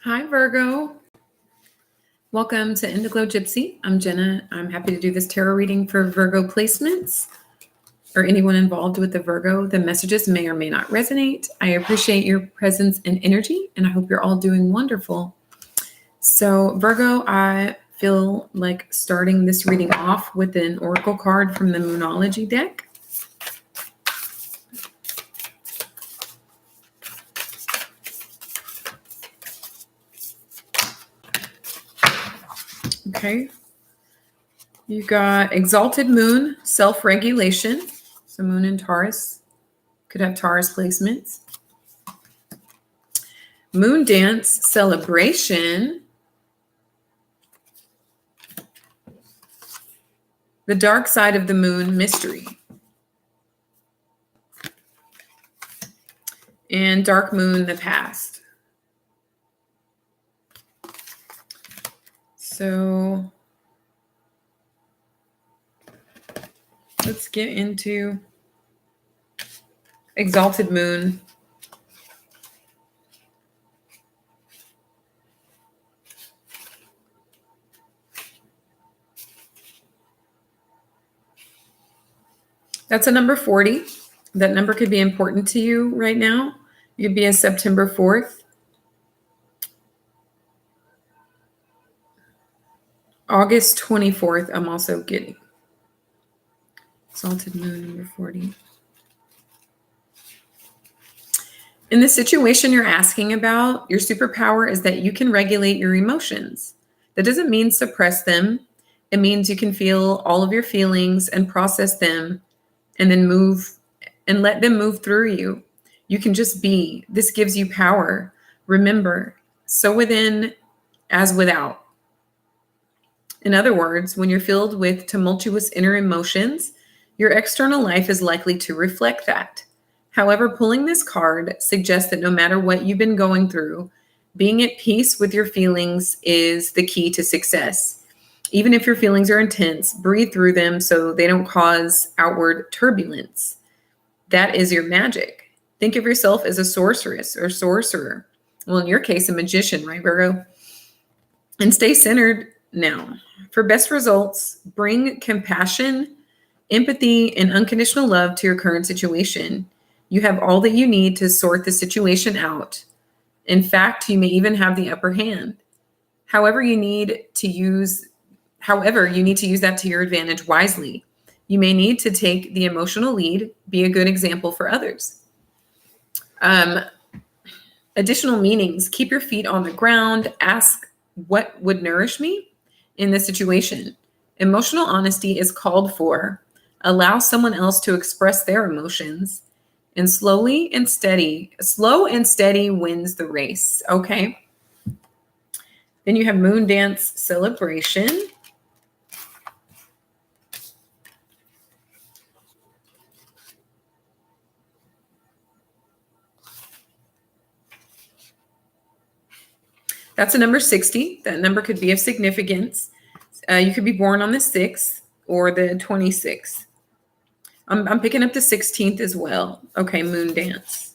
Hi, Virgo. Welcome to Indiglojypsy. I'm Jenna. I'm happy to do this tarot reading for Virgo placements or anyone involved with the Virgo. The messages may or may not resonate. I appreciate your presence and energy, and I hope you're all doing wonderful. So, Virgo, I feel like starting this reading off with an oracle card from the numerology deck. Okay. You got Exalted Moon, Self-Regulation. So Moon in Taurus. Could have Taurus placements. Moon Dance, Celebration. The Dark Side of the Moon, Mystery. And Dark Moon, the Past. So let's get into Exalted Moon. That's a number 40. That number could be important to you right now. It could be a September 4th. August 24th, I'm also getting. Exalted Moon, number 40. In the situation you're asking about, your superpower is that you can regulate your emotions. That doesn't mean suppress them. It means you can feel all of your feelings and process them and then move and let them move through you. You can just be. This gives you power. Remember, so within as without. In other words, when you're filled with tumultuous inner emotions, your external life is likely to reflect that. However, pulling this card suggests that no matter what you've been going through, being at peace with your feelings is the key to success. Even if your feelings are intense, breathe through them so they don't cause outward turbulence. That is your magic. Think of yourself as a sorceress or sorcerer. Well, in your case, a magician, right, Virgo? And stay centered now. For best results, bring compassion, empathy, and unconditional love to your current situation. You have all that you need to sort the situation out. In fact, you may even have the upper hand. However, you need to use that to your advantage wisely. You may need to take the emotional lead, be a good example for others. Additional meanings: keep your feet on the ground. Ask, what would nourish me in this situation? Emotional honesty is called for. Allow someone else to express their emotions. And slow and steady wins the race. Okay. Then you have Moon Dance Celebration. That's a number 60. That number could be of significance. You could be born on the 6th or the 26th. I'm picking up the 16th as well. Okay, Moon Dance.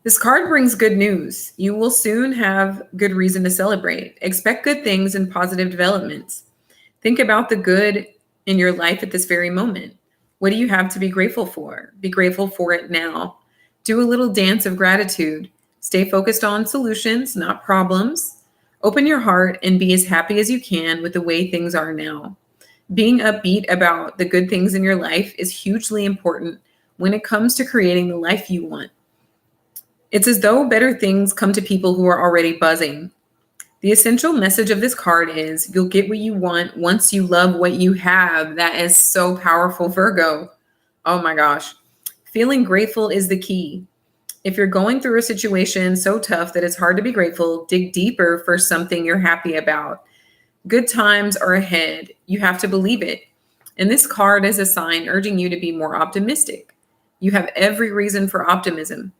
This card brings good news. You will soon have good reason to celebrate. Expect good things and positive developments. Think about the good in your life at this very moment. What do you have to be grateful for? Be grateful for it now. Do a little dance of gratitude. Stay focused on solutions, not problems. Open your heart and be as happy as you can with the way things are now. Being upbeat about the good things in your life is hugely important when it comes to creating the life you want. It's as though better things come to people who are already buzzing. The essential message of this card is you'll get what you want once you love what you have. That is so powerful, Virgo. Oh my gosh. Feeling grateful is the key. If you're going through a situation so tough that it's hard to be grateful, dig deeper for something you're happy about. Good times are ahead. You have to believe it. And this card is a sign urging you to be more optimistic. You have every reason for optimism.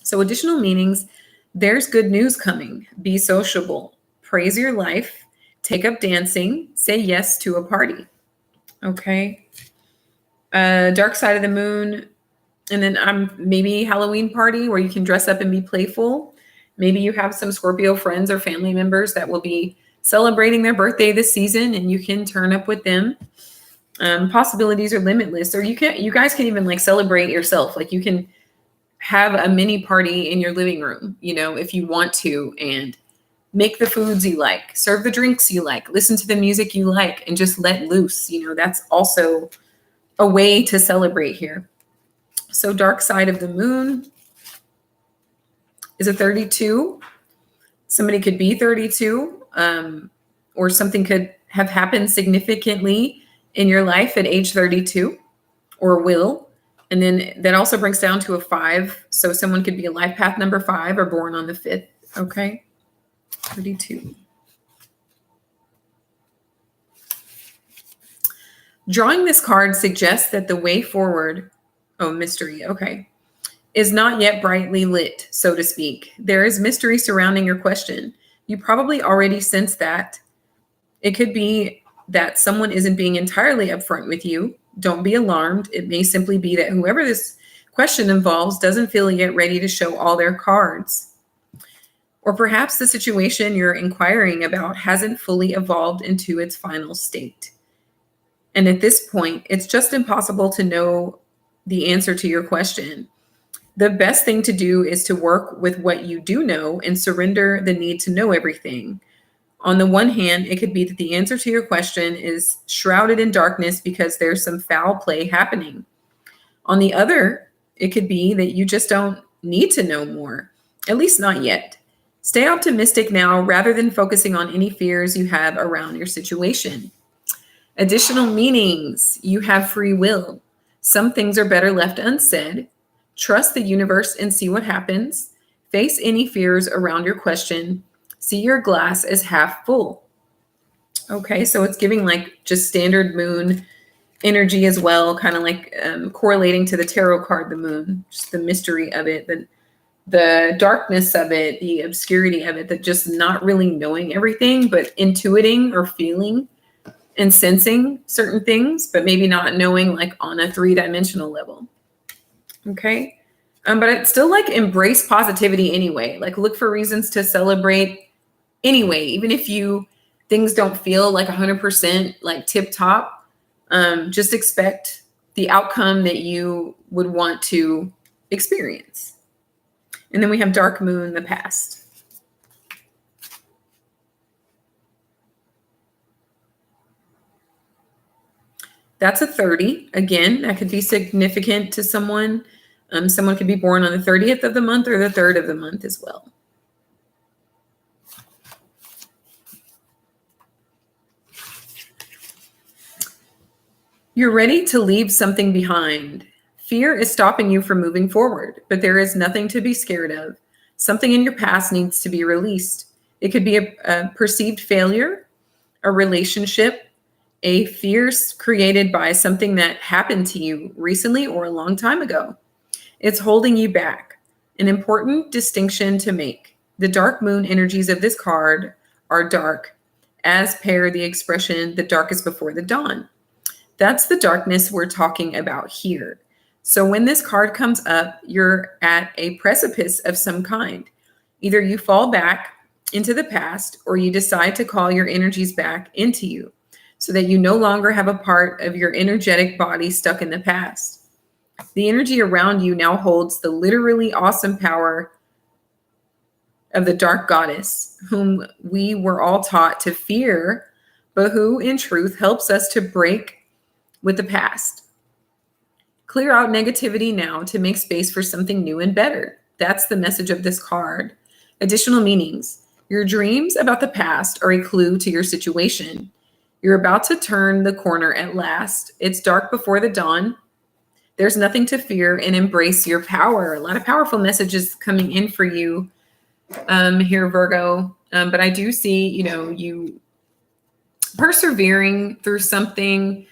So additional meanings: There's good news coming. Be sociable. Praise your life. Take up dancing. Say yes to a party. Okay. Dark side of the moon. And then maybe Halloween party where you can dress up and be playful. Maybe you have some Scorpio friends or family members that will be celebrating their birthday this season and you can turn up with them. Possibilities are limitless. Or you guys can even like celebrate yourself. Like you can have a mini party in your living room, if you want to, and make the foods you like, serve the drinks you like, listen to the music you like, and just let loose. That's also a way to celebrate here. So dark side of the moon is a 32. Somebody could be 32, or something could have happened significantly in your life at age 32 or will. And then that also brings down to a 5. So someone could be a life path number 5 or born on the 5th. Okay. 32. Drawing this card suggests that the way forward, mystery, okay, is not yet brightly lit, so to speak. There is mystery surrounding your question. You probably already sense that. It could be that someone isn't being entirely upfront with you. Don't be alarmed. It may simply be that whoever this question involves doesn't feel yet ready to show all their cards. Or perhaps the situation you're inquiring about hasn't fully evolved into its final state. And at this point, it's just impossible to know the answer to your question. The best thing to do is to work with what you do know and surrender the need to know everything. On the one hand, it could be that the answer to your question is shrouded in darkness because there's some foul play happening. On the other, it could be that you just don't need to know more, at least not yet. Stay optimistic now rather than focusing on any fears you have around your situation. Additional meanings. You have free will. Some things are better left unsaid. Trust the universe and see what happens. Face any fears around your question. See your glass as half full. Okay, so it's giving like just standard moon energy as well, kind of like correlating to the tarot card, the moon, just the mystery of it, the darkness of it, the obscurity of it, that just not really knowing everything, but intuiting or feeling and sensing certain things, but maybe not knowing like on a 3-dimensional level. Okay. But it's still like embrace positivity anyway. Like look for reasons to celebrate anyway, even if things don't feel like 100% like tip top. Just expect the outcome that you would want to experience. And then we have dark moon, the past. That's a 30. Again, that could be significant to someone. Someone could be born on the 30th of the month or the 3rd of the month as well. You're ready to leave something behind. Fear is stopping you from moving forward, but there is nothing to be scared of. Something in your past needs to be released. It could be a perceived failure, a relationship, a fear created by something that happened to you recently or a long time ago. It's holding you back. An important distinction to make. The dark moon energies of this card are dark, as per the expression, the darkest before the dawn. That's the darkness we're talking about here. So when this card comes up, you're at a precipice of some kind. Either you fall back into the past or you decide to call your energies back into you so that you no longer have a part of your energetic body stuck in the past. The energy around you now holds the literally awesome power of the dark goddess, whom we were all taught to fear, but who in truth helps us to break with the past. Clear out negativity now to make space for something new and better. That's the message of this card. Additional meanings. Your dreams about the past are a clue to your situation. You're about to turn the corner at last. It's dark before the dawn. There's nothing to fear and embrace your power. A lot of powerful messages coming in for you here, Virgo. But I do see, you persevering through something,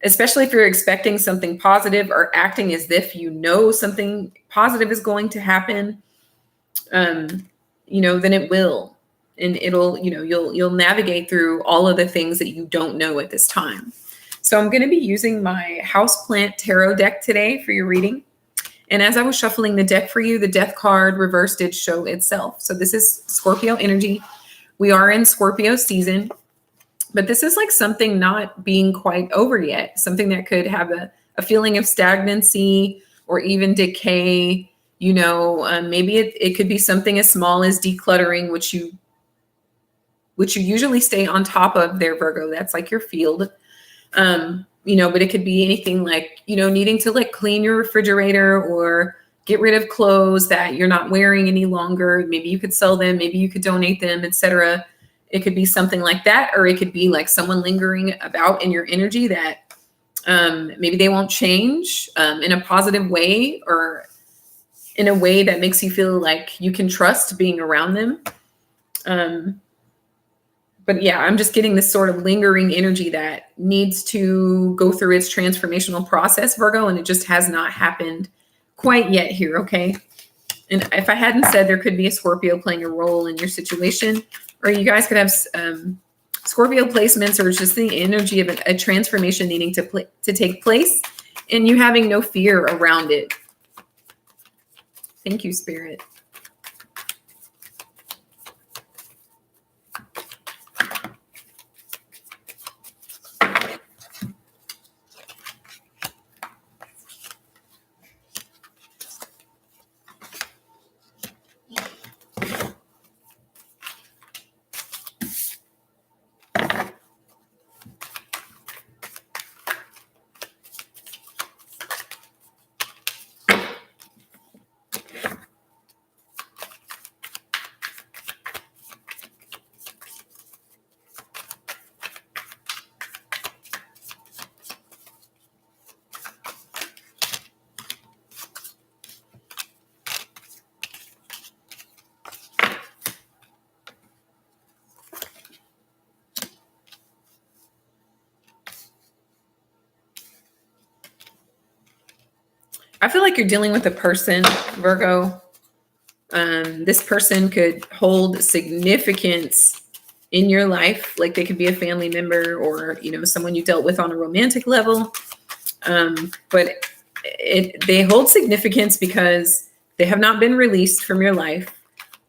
especially if you're expecting something positive or acting as if you know something positive is going to happen. then it will. And it'll, you'll navigate through all of the things that you don't know at this time. So I'm going to be using my Houseplant Tarot deck today for your reading. And as I was shuffling the deck for you, the Death card reverse did show itself. So this is Scorpio energy. We are in Scorpio season, but this is like something not being quite over yet, something that could have a feeling of stagnancy or even decay. Maybe it could be something as small as decluttering, which you usually stay on top of there, Virgo. That's like your field. But it could be anything like, needing to like clean your refrigerator or get rid of clothes that you're not wearing any longer. Maybe you could sell them, maybe you could donate them, etc. It could be something like that, or it could be like someone lingering about in your energy that maybe they won't change in a positive way or in a way that makes you feel like you can trust being around them. But yeah, I'm just getting this sort of lingering energy that needs to go through its transformational process, Virgo, and it just has not happened quite yet here, okay? And if I hadn't said there could be a Scorpio playing a role in your situation, or you guys could have Scorpio placements, or just the energy of a transformation needing to take place, and you having no fear around it. Thank you, Spirit. I feel like you're dealing with a person, Virgo. This person could hold significance in your life. Like they could be a family member or, someone you dealt with on a romantic level. But they hold significance because they have not been released from your life.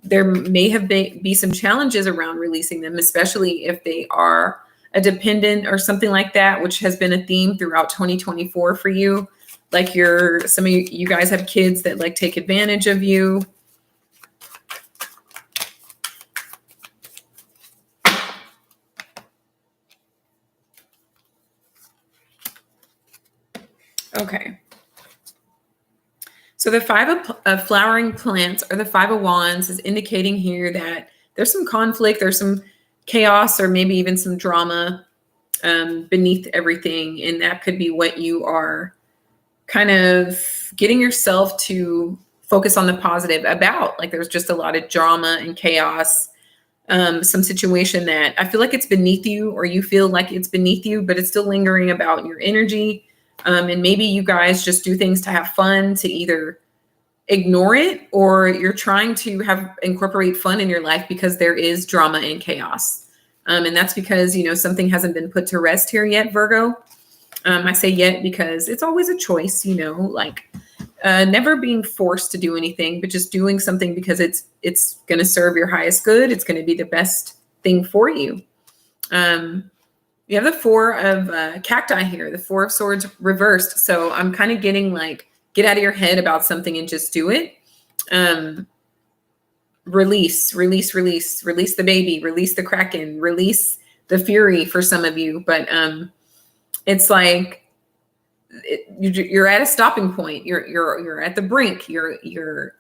There may have be some challenges around releasing them, especially if they are a dependent or something like that, which has been a theme throughout 2024 for you. Like some of you guys have kids that like take advantage of you. Okay. So the Five of Flowering Plants, or the Five of Wands, is indicating here that there's some conflict, there's some chaos, or maybe even some drama beneath everything. And that could be what you are kind of getting yourself to focus on the positive about. Like there's just a lot of drama and chaos, some situation that I feel like it's beneath you, or you feel like it's beneath you, but it's still lingering about in your energy. And maybe you guys just do things to have fun, to either ignore it, or you're trying to incorporate fun in your life because there is drama and chaos. And that's because, something hasn't been put to rest here yet, Virgo. I say yet because it's always a choice, never being forced to do anything, but just doing something because it's going to serve your highest good. It's going to be the best thing for you. You have the Four of Cacti here, the Four of Swords reversed. So I'm kind of getting like, get out of your head about something and just do it. Release the baby, release the Kraken, release the fury for some of you. But it's like you're at a stopping point. You're at the brink. You're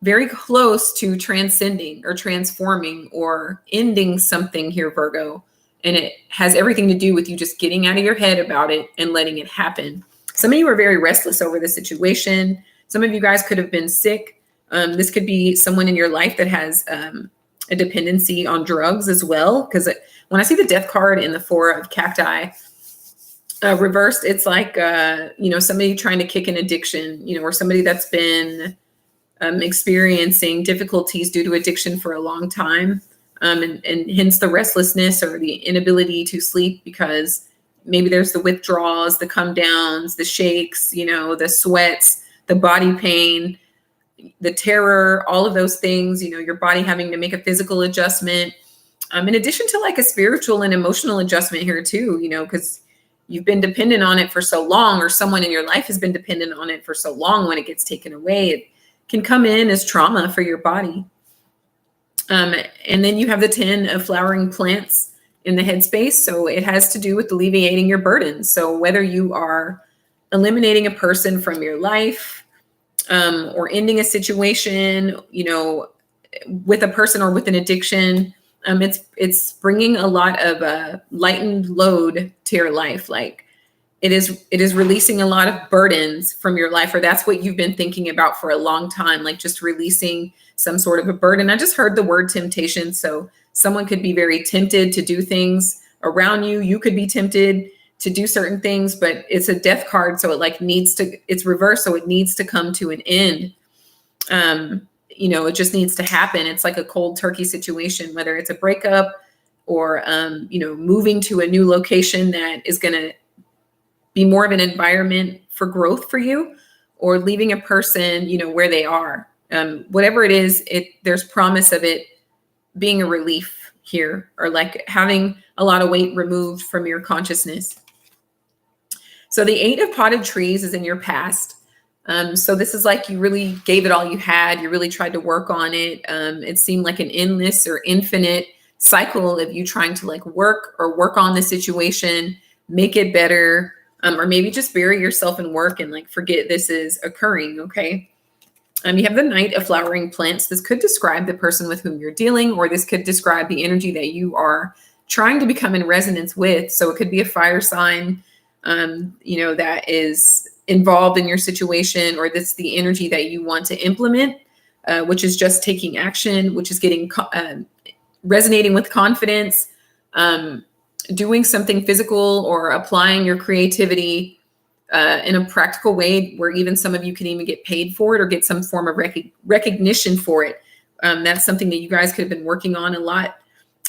very close to transcending or transforming or ending something here, Virgo. And it has everything to do with you just getting out of your head about it and letting it happen. Some of you are very restless over the situation. Some of you guys could have been sick. This could be someone in your life that has a dependency on drugs as well. Because when I see the Death card in the Four of Cacti reversed, it's like, somebody trying to kick an addiction, or somebody that's been experiencing difficulties due to addiction for a long time. And hence the restlessness or the inability to sleep, because maybe there's the withdrawals, the come downs, the shakes, the sweats, the body pain, the terror, all of those things, your body having to make a physical adjustment. In addition to like a spiritual and emotional adjustment here too, because you've been dependent on it for so long, or someone in your life has been dependent on it for so long. When it gets taken away, it can come in as trauma for your body. And then you have the 10 of flowering plants in the headspace. So it has to do with alleviating your burdens. So whether you are eliminating a person from your life, or ending a situation, with a person or with an addiction, it's bringing a lot of a lightened load to your life. Like it is releasing a lot of burdens from your life, or that's what you've been thinking about for a long time, like just releasing some sort of a burden. I just heard the word temptation. So someone could be very tempted to do things around you. You could be tempted to do certain things, but it's a death card. So it's reversed. So it needs to come to an end. It just needs to happen. It's like a cold turkey situation, whether it's a breakup or, moving to a new location that is going to be more of an environment for growth for you, or leaving a person, where they are. Whatever it is, there's promise of it being a relief here, or like having a lot of weight removed from your consciousness. So the 8 of potted trees is in your past. So this is like you really gave it all you had. You really tried to work on it. It seemed like an endless or infinite cycle of you trying to like work on the situation, make it better, or maybe just bury yourself in work and like forget this is occurring. Okay. You have the Knight of flowering plants. This could describe the person with whom you're dealing, or this could describe the energy that you are trying to become in resonance with. So it could be a fire sign, that is involved in your situation, or that's the energy that you want to implement, which is just taking action, which is getting resonating with confidence, doing something physical, or applying your creativity in a practical way, where even some of you can even get paid for it or get some form of recognition for it. That's something that you guys could have been working on a lot.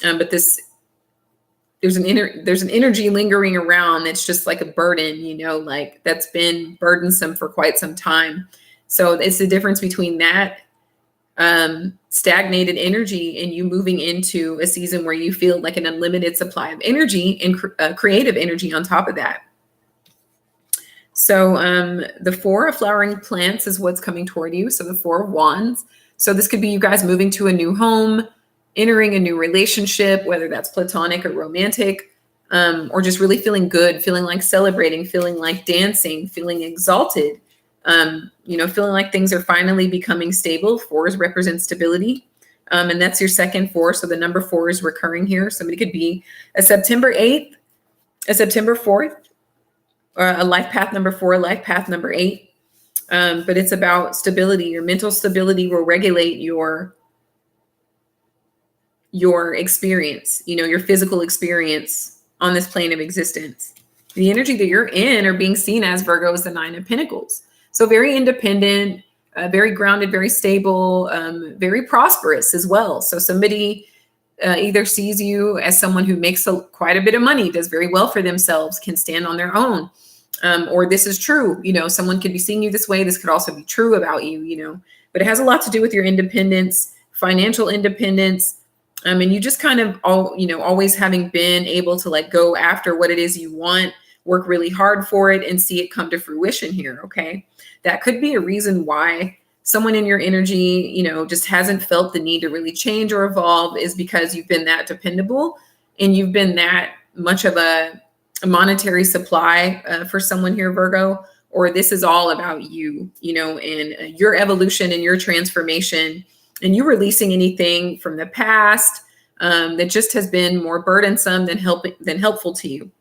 But there's an energy lingering around that's just like a burden, like that's been burdensome for quite some time. So it's the difference between that stagnated energy and you moving into a season where you feel like an unlimited supply of energy and creative energy on top of that. So the 4 of flowering plants is what's coming toward you. So the 4 of wands. So this could be you guys moving to a new home, entering a new relationship, whether that's platonic or romantic, or just really feeling good, feeling like celebrating, feeling like dancing, feeling exalted, feeling like things are finally becoming stable. 4s represent stability. And that's your second 4. So the number 4 is recurring here. Somebody could be a September 8th, a September 4th, or a life path number 4, life path number 8. But it's about stability. Your mental stability will regulate your experience, your physical experience on this plane of existence. The energy that you're in or being seen as, Virgo, is the 9 of Pentacles. So very independent, very grounded, very stable, very prosperous as well. So somebody either sees you as someone who makes quite a bit of money, does very well for themselves, can stand on their own. Or this is true, someone could be seeing you this way. This could also be true about you, but it has a lot to do with your independence, financial independence. And you just kind of always having been able to like go after what it is you want, work really hard for it, and see it come to fruition here. Okay. That could be a reason why someone in your energy, just hasn't felt the need to really change or evolve, is because you've been that dependable and you've been that much of a monetary supply for someone here, Virgo, or this is all about you, and your evolution and your transformation, and you releasing anything from the past that just has been more burdensome than helpful to you.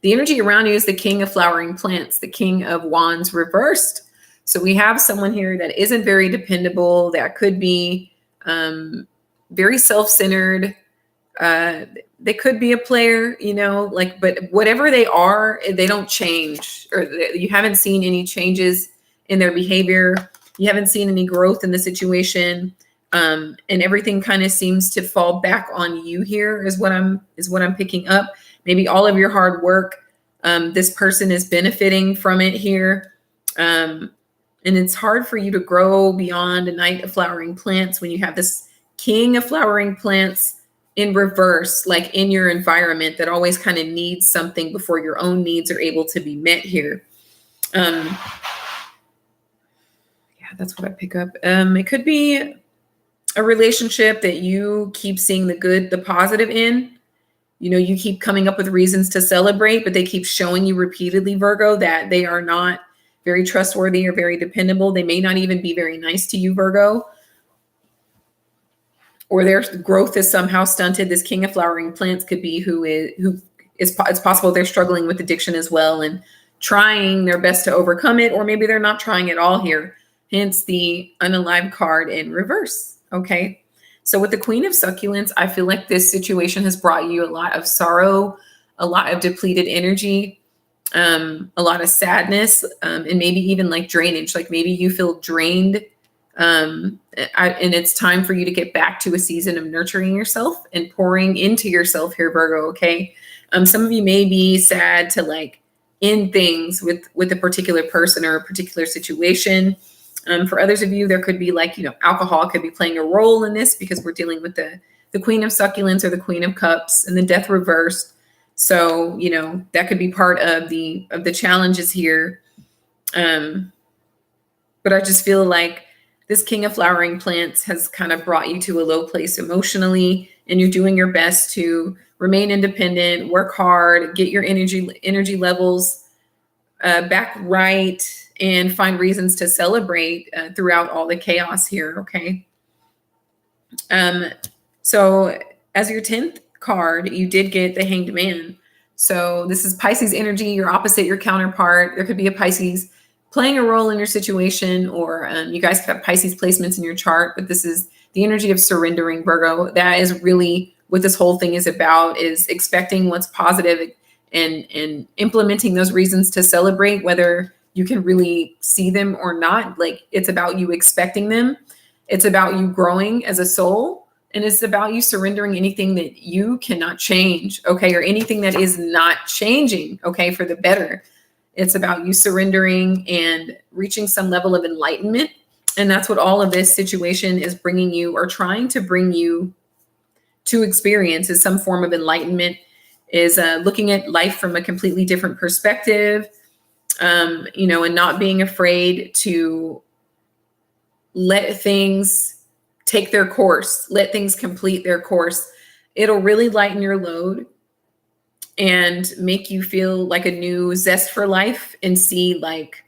The energy around you is the King of flowering plants, the King of wands reversed. So we have someone here that isn't very dependable, that could be very self-centered. They could be a player, but whatever they are, they don't change, or you haven't seen any changes in their behavior. You haven't seen any growth in the situation. And everything kind of seems to fall back on you here is what I'm picking up. Maybe all of your hard work, this person is benefiting from it here. And it's hard for you to grow beyond a Knight of Flowering Plants when you have this King of Flowering Plants in reverse, like in your environment that always kind of needs something before your own needs are able to be met here. Yeah, that's what I pick up. It could be a relationship that you keep seeing the good, the positive in. You know, you keep coming up with reasons to celebrate, but they keep showing you repeatedly, Virgo, that they are not very trustworthy or very dependable. They may not even be very nice to you, Virgo, or their growth is somehow stunted. This King of Flowering Plants could be it's possible they're struggling with addiction as well and trying their best to overcome it, or maybe they're not trying at all here. Hence the unalive card in reverse. Okay. So with the Queen of Succulents, I feel like this situation has brought you a lot of sorrow, a lot of depleted energy, a lot of sadness, and maybe even like drainage. Like maybe you feel drained, and it's time for you to get back to a season of nurturing yourself and pouring into yourself here, Virgo. Okay. Some of you may be sad to like end things with a particular person or a particular situation. For others of you, there could be like, alcohol could be playing a role in this because we're dealing with the Queen of Succulents or the Queen of Cups and the Death reversed. So, that could be part of the challenges here. But I just feel like this King of Flowering Plants has kind of brought you to a low place emotionally, and you're doing your best to remain independent, work hard, get your energy levels back right, and find reasons to celebrate throughout all the chaos here. Okay. So as your 10th card, you did get the Hanged Man. So this is Pisces energy, your opposite, your counterpart. There could be a Pisces playing a role in your situation, or you guys could have Pisces placements in your chart, but this is the energy of surrendering, Virgo. That is really what this whole thing is about, is expecting what's positive and implementing those reasons to celebrate, whether you can really see them or not. Like, it's about you expecting them. It's about you growing as a soul. And it's about you surrendering anything that you cannot change, okay, or anything that is not changing, okay, for the better. It's about you surrendering and reaching some level of enlightenment. And that's what all of this situation is bringing you, or trying to bring you to experience, is some form of enlightenment, is looking at life from a completely different perspective, and not being afraid to let things take their course, let things complete their course. It'll really lighten your load and make you feel like a new zest for life, and see like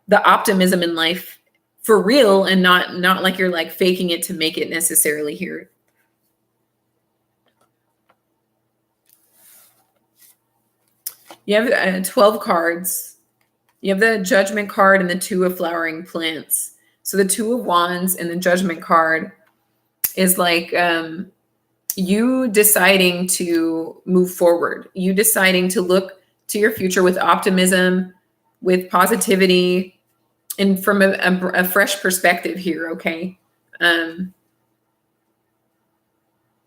the optimism in life for real, and not like you're like faking it to make it necessarily here. You have 12 cards. You have the Judgment card and the Two of Flowering Plants. So the Two of Wands and the Judgment card is like you deciding to move forward, you deciding to look to your future with optimism, with positivity, and from a fresh perspective here, okay?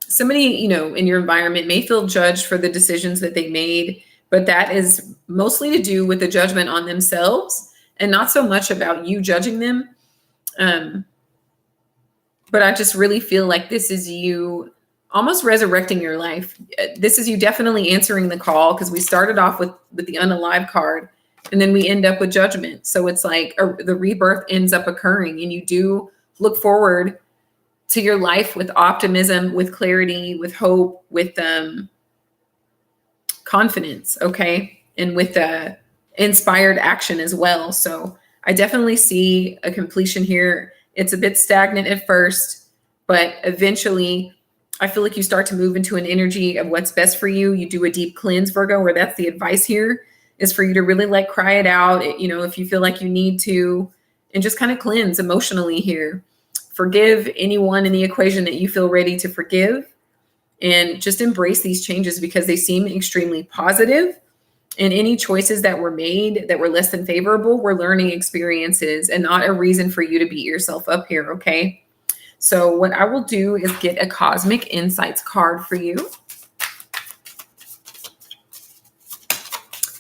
Somebody, in your environment may feel judged for the decisions that they made, but that is mostly to do with the judgment on themselves and not so much about you judging them. But I just really feel like this is you almost resurrecting your life. This is you definitely answering the call, because we started off with the unalive card, and then we end up with Judgment. So it's like the rebirth ends up occurring, and you do look forward to your life with optimism, with clarity, with hope, with confidence, okay? And with inspired action as well. So I definitely see a completion here. It's a bit stagnant at first, but eventually I feel like you start to move into an energy of what's best for you. You do a deep cleanse, Virgo, where that's the advice here, is for you to really like cry it out, if you feel like you need to, and just kind of cleanse emotionally here. Forgive anyone in the equation that you feel ready to forgive, and just embrace these changes because they seem extremely positive, And any choices that were made that were less than favorable were learning experiences and not a reason for you to beat yourself up here, okay? So what I will do is get a Cosmic Insights card for you.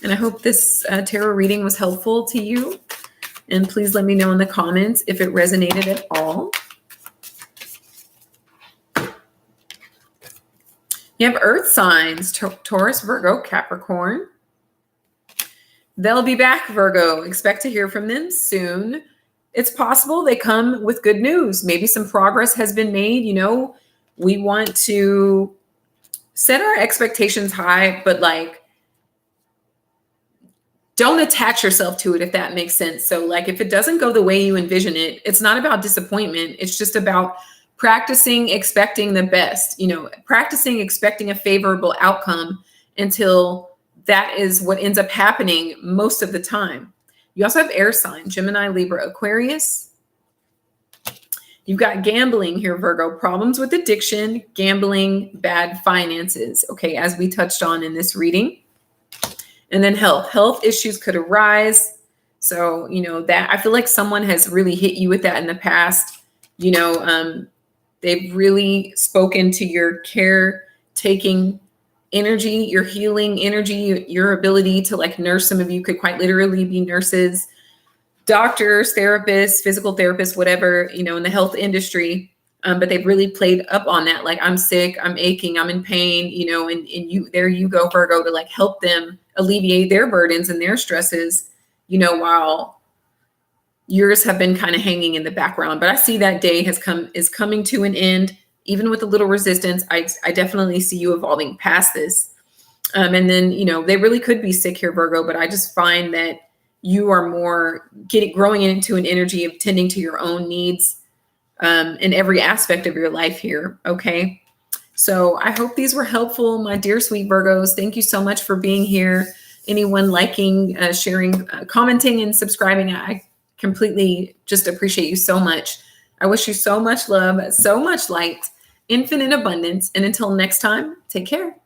And I hope this tarot reading was helpful to you. And please let me know in the comments if it resonated at all. You have Earth signs, Taurus, Virgo, Capricorn. They'll be back, Virgo. Expect to hear from them soon. It's possible they come with good news. Maybe some progress has been made. You know, we want to set our expectations high, but like, don't attach yourself to it, if that makes sense. So like, if it doesn't go the way you envision it, it's not about disappointment. It's just about practicing expecting the best, you know, practicing expecting a favorable outcome until that is what ends up happening most of the time. You also have air sign, Gemini, Libra, Aquarius. You've got gambling here, Virgo, problems with addiction, gambling, bad finances. Okay, as we touched on in this reading. And then health issues could arise. So, you know, that I feel like someone has really hit you with that in the past. You know, they've really spoken to your caretaking energy, your healing energy, your ability to like nurse. Some of you could quite literally be nurses, doctors, therapists, physical therapists, whatever, you know, in the health industry. But they've really played up on that. Like, I'm sick, I'm aching, I'm in pain, you know, and there you go, Virgo, to like help them alleviate their burdens and their stresses, you know, while yours have been kind of hanging in the background. But I see that day is coming to an end. Even with a little resistance, I definitely see you evolving past this. And then, you know, they really could be sick here, Virgo, but I just find that you are more growing into an energy of tending to your own needs in every aspect of your life here. Okay. So I hope these were helpful, my dear sweet Virgos. Thank you so much for being here. Anyone liking, sharing, commenting, and subscribing, I completely just appreciate you so much. I wish you so much love, so much light, infinite abundance. And until next time, take care.